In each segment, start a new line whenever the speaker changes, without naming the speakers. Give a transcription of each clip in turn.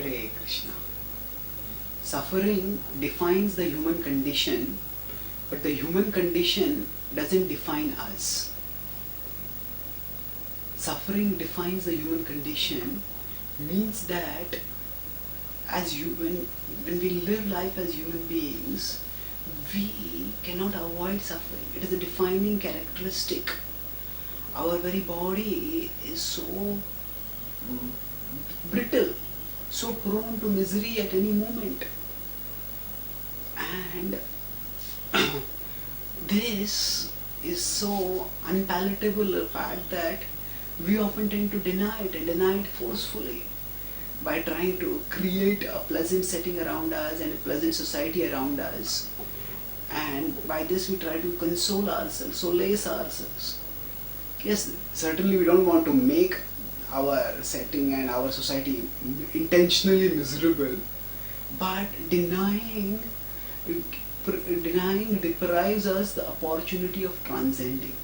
Hare Krishna. Suffering defines the human condition, but the human condition doesn't define us. Suffering defines the human condition means that when we live life as human beings, we cannot avoid suffering. It is a defining characteristic. Our very body is so brittle, so prone to misery at any moment. And this is so unpalatable a fact that we often tend to deny it, and deny it forcefully by trying to create a pleasant setting around us and a pleasant society around us. And by this we try to console ourselves, solace ourselves. Yes, certainly we don't want to make our setting and our society intentionally miserable, but denying deprives us the opportunity of transcending.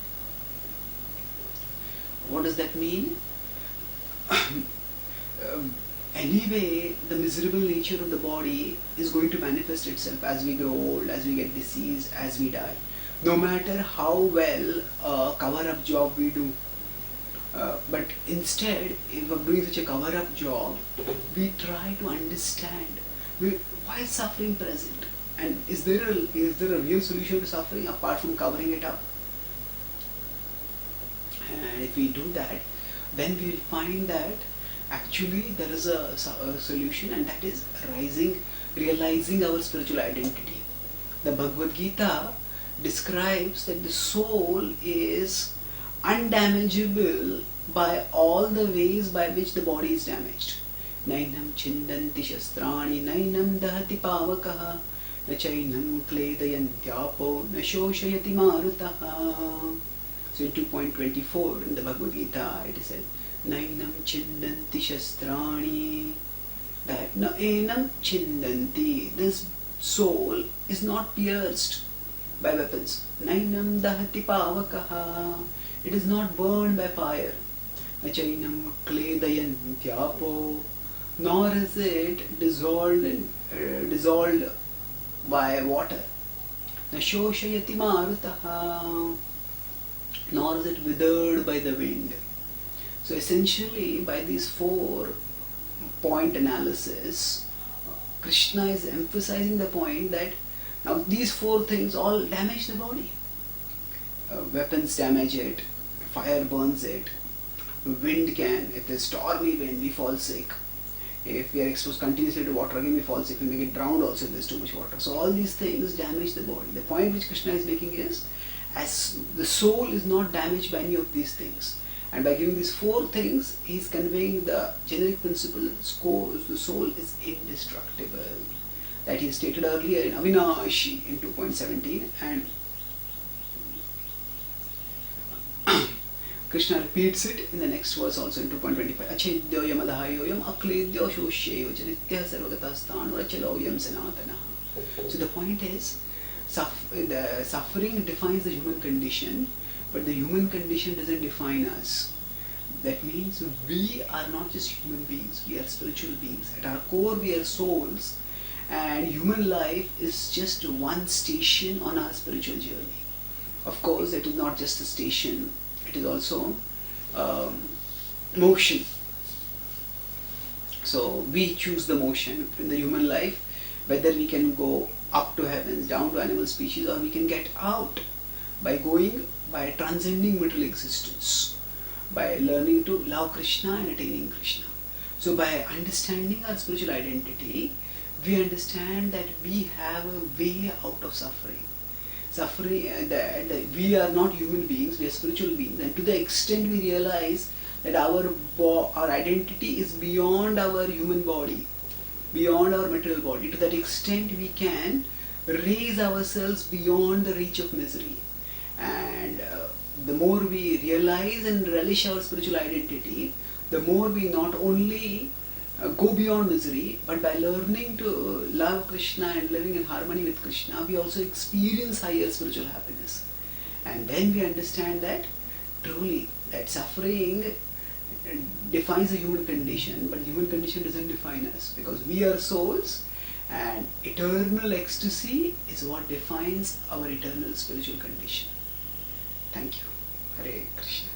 What does that mean? Anyway, the miserable nature of the body is going to manifest itself as we grow old, as we get diseased, as we die. No matter how well a cover-up job we do. But instead, if we're doing such a cover-up job, we try to understand why is suffering present, and is there a real solution to suffering apart from covering it up? And if we do that, then we will find that actually there is a solution, and that is realizing our spiritual identity. The Bhagavad Gita describes that the soul is undamageable by all the ways by which the body is damaged. Nainam chindanti shastrani, nainam dahati pavakaha, na chainam kledayantyapo, na shoshayati marutaha. So in 2.24 in the Bhagavad Gita it is said, Nainam chindanti shastrani, that na enam chindanti, this soul is not pierced by weapons. Nainam dahati pavakaha, it is not burned by fire. Achainam kledayantyapo, nor is it dissolved by water. Na shoshayati marutaha, nor is it withered by the wind. So essentially, by these 4-point analysis, Krishna is emphasizing the point that now these 4 things all damage the body. Weapons damage it, fire burns it, wind can, if there's stormy wind, we fall sick. If we are exposed continuously to water, again we fall sick, we may get drowned also if there's too much water. So all these things damage the body. The point which Krishna is making is, as the soul is not damaged by any of these things. And by giving these 4 things, he is conveying the generic principle that the soul is indestructible. That he stated earlier in Avinashi in 2.17, and Krishna repeats it in the next verse also in 2.25. Achedyoyam adhayoyam akledyo shoshyeyo charityah sarvagatastano rachaloyam sanatanaha. So the point is, the suffering defines the human condition, but the human condition doesn't define us. That means we are not just human beings, we are spiritual beings. At our core we are souls, and human life is just one station on our spiritual journey. Of course, it is not just a station, it is also motion. So we choose the motion in the human life, whether we can go up to heavens, down to animal species, or we can get out by transcending material existence, by learning to love Krishna and attaining Krishna. So by understanding our spiritual identity, we understand that we have a way out of suffering. That we are not human beings, we are spiritual beings, and to the extent we realize that our identity is beyond our human body, beyond our material body, to that extent we can raise ourselves beyond the reach of misery. And the more we realize and relish our spiritual identity, the more we not only go beyond misery, but by learning to love Krishna and living in harmony with Krishna, we also experience higher spiritual happiness. And then we understand that truly that suffering defines the human condition, but the human condition doesn't define us, because we are souls, and eternal ecstasy is what defines our eternal spiritual condition. Thank you. Hare Krishna.